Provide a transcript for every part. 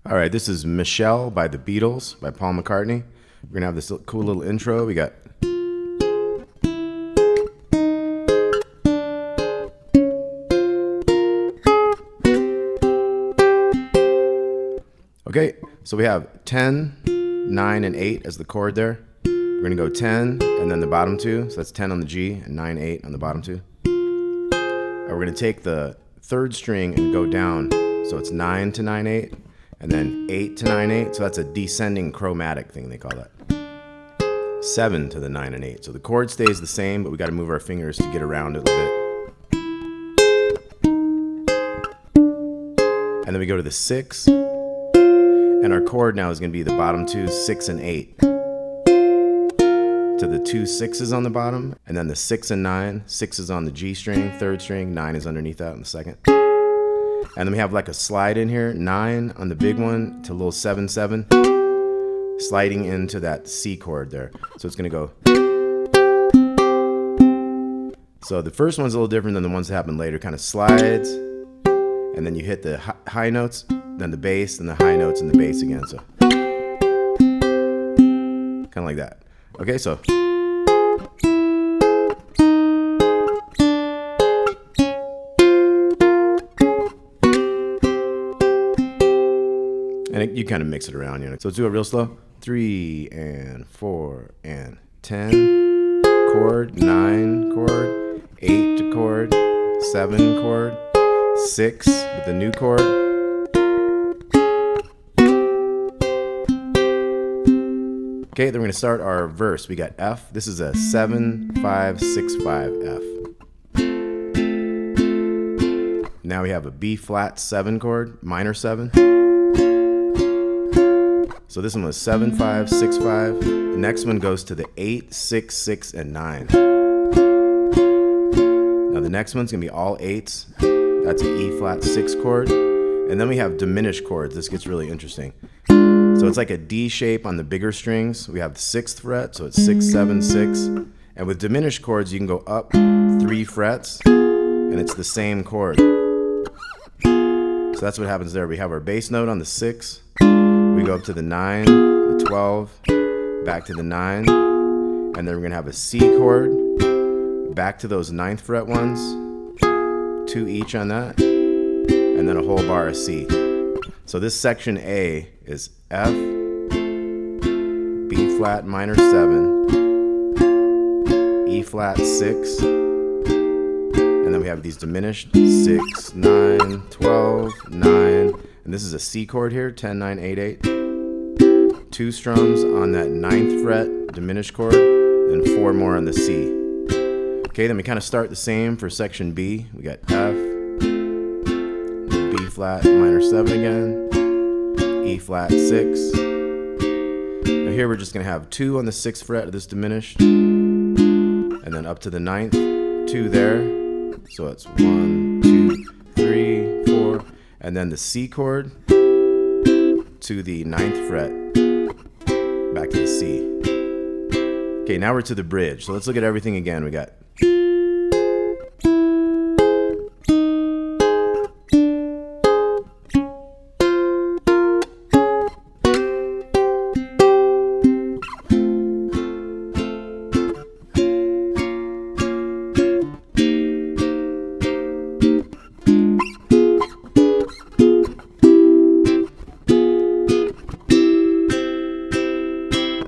All right, this is Michelle by the Beatles by Paul McCartney. We're gonna have this cool little intro. We got okay, so we have 10, 9, and 8 as the chord there. We're gonna go 10 and then the bottom two, so that's 10 on the G and 9, 8 on the bottom two. And we're gonna take the third string and go down, so it's 9 to 9, 8, and then 8 to 9, 8, so that's a descending chromatic thing, they call that. 7 to the 9 and 8, so the chord stays the same, but we gotta move our fingers to get around it a little bit. And then we go to the 6, and our chord now is gonna be the bottom two, 6 and 8. To the 2 6s on the bottom, and then the 6 and 9. 6 is on the G string, third string, 9 is underneath that on the second. And then we have like a slide in here, 9 on the big one to a little 7 7, sliding into that C chord there. So it's gonna go. So the first one's a little different than the ones that happen later, kind of slides, and then you hit the high notes, then the bass, and the high notes and the bass again. So kind of like that. Okay, so and you kind of mix it around, you know. So let's do it real slow. 3 and 4 and 10 chord, 9 chord, 8 to chord, 7 chord, 6 with the new chord. Okay, then we're going to start our verse. We got F. This is a 7 5 6 5 F. Now we have a B flat 7 chord, minor 7. So this one was 7 5 6 5. The next one goes to the 8 6 6 and 9. Now the next one's going to be all 8s. That's an E flat 6 chord. And then we have diminished chords. This gets really interesting. So it's like a D shape on the bigger strings. We have the 6th fret, so it's 6 7 6. And with diminished chords, you can go up 3 frets, and it's the same chord. So that's what happens there. We have our bass note on the 6. We go up to the 9, the 12, back to the 9, and then we're going to have a C chord, back to those 9th fret ones, 2 each on that, and then a whole bar of C. So this section A is F, B flat minor 7, E flat 6, and then we have these diminished 6, 9, 12, 9, and this is a C chord here, 10, 9, 8, 8. 2 strums on that 9th fret diminished chord, and 4 more on the C. Okay, then we kind of start the same for section B. We got F, B flat minor 7 again, E flat 6. Now here we're just going to have 2 on the 6th fret of this diminished, and then up to the 9th, 2 there. So it's 1, 2, 3, 4, and then the C chord to the 9th fret, back to the C. Okay, now we're to the bridge. So let's look at everything again. We got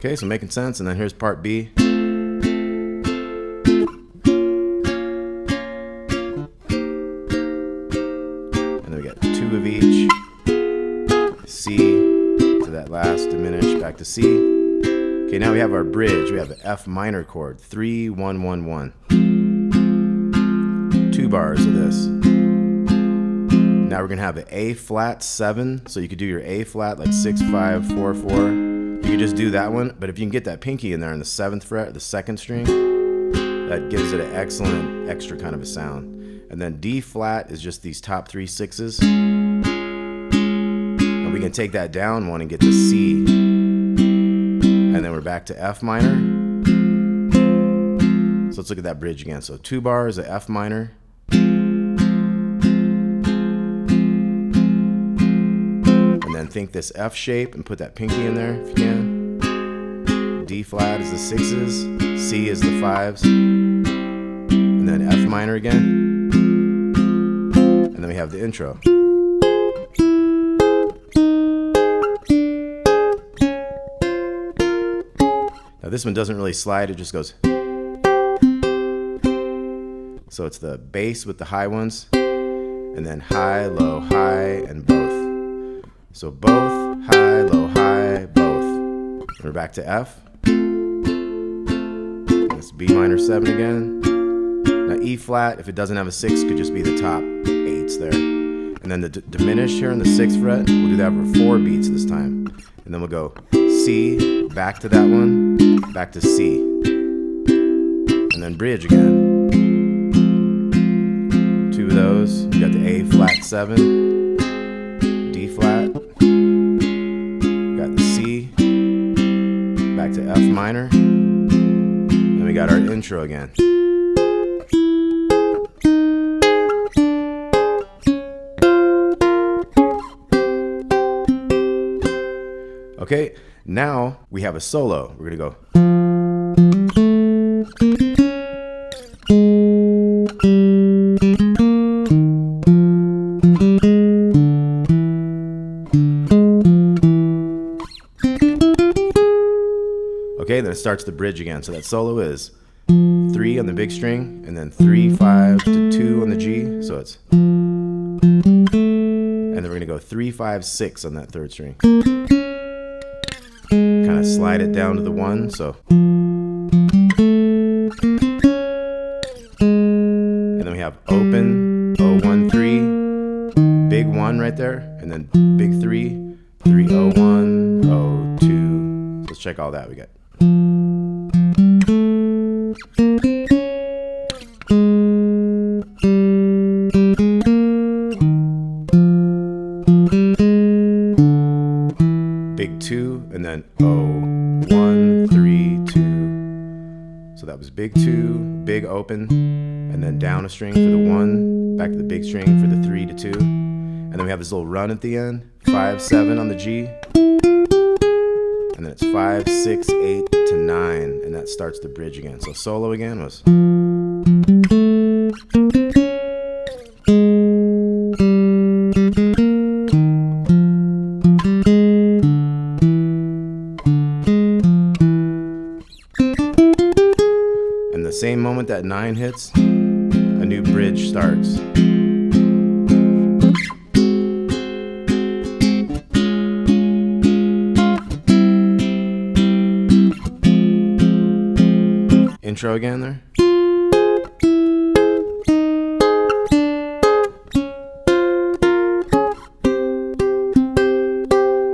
okay, so making sense, and then here's part B. And then we got 2 of each. C to that last diminished, back to C. Okay, now we have our bridge. We have the F minor chord, 3 1 1 1. 2 bars of this. Now we're gonna have an A flat 7, so you could do your A flat like 6 5 4 4. You could just do that one, but if you can get that pinky in there on the 7th fret, the 2nd string, that gives it an excellent extra kind of a sound. And then D flat is just these top 3 6s. And we can take that down one and get to C. And then we're back to F minor. So let's look at that bridge again. So 2 bars of F minor. And then think this F shape and put that pinky in there if you can. D flat is the sixes, C is the fives, and then F minor again. And then we have the intro. Now this one doesn't really slide, it just goes. So it's the bass with the high ones, and then high, and both. So both, high, both. And we're back to F. It's B minor 7 again. Now E flat, if it doesn't have a 6, could just be the top 8s there. And then the diminished here on the 6th fret, we'll do that for 4 beats this time. And then we'll go C, back to that one, back to C. And then bridge again. 2 of those. We got the A flat 7, D flat. We got the C, back to F minor. And we got our intro again. Okay, now we have a solo. We're gonna go. Okay, then it starts the bridge again. So that solo is 3 on the big string, and then 3, 5 to 2 on the G. So it's, and then we're gonna go 3, 5, 6 on that 3rd string. Kind of slide it down to the 1. So, and then we have open 0, 1, 3, big 1 right there, and then big 3, 3, 0, 1, 0, 2. Let's check all that we got. Big 2, and then 0, 1, 3, 2. So that was big 2, big open, and then down a string for the 1, back to the big string for the 3 to 2. And then we have this little run at the end, 5, 7 on the G. And then it's 5, 6, 8 to 9, and that starts the bridge again. So solo again was. And the same moment that 9 hits, a new bridge starts. Intro again there.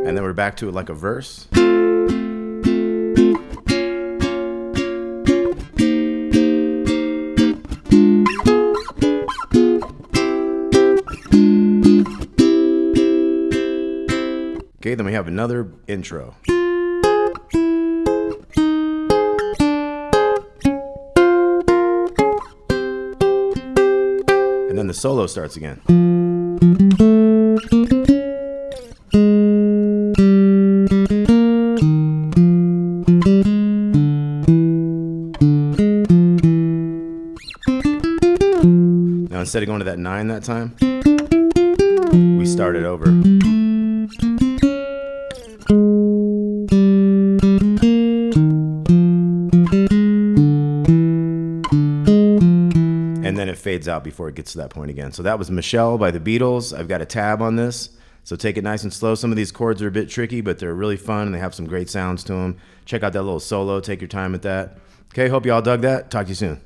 And then we're back to it like a verse. Okay, then we have another intro. And then the solo starts again. Now instead of going to that 9 that time, we start it over. And then it fades out before it gets to that point again. So that was Michelle by the Beatles. I've got a tab on this, so take it nice and slow. Some of these chords are a bit tricky, but they're really fun, and they have some great sounds to them. Check out that little solo. Take your time with that. Okay, hope you all dug that. Talk to you soon.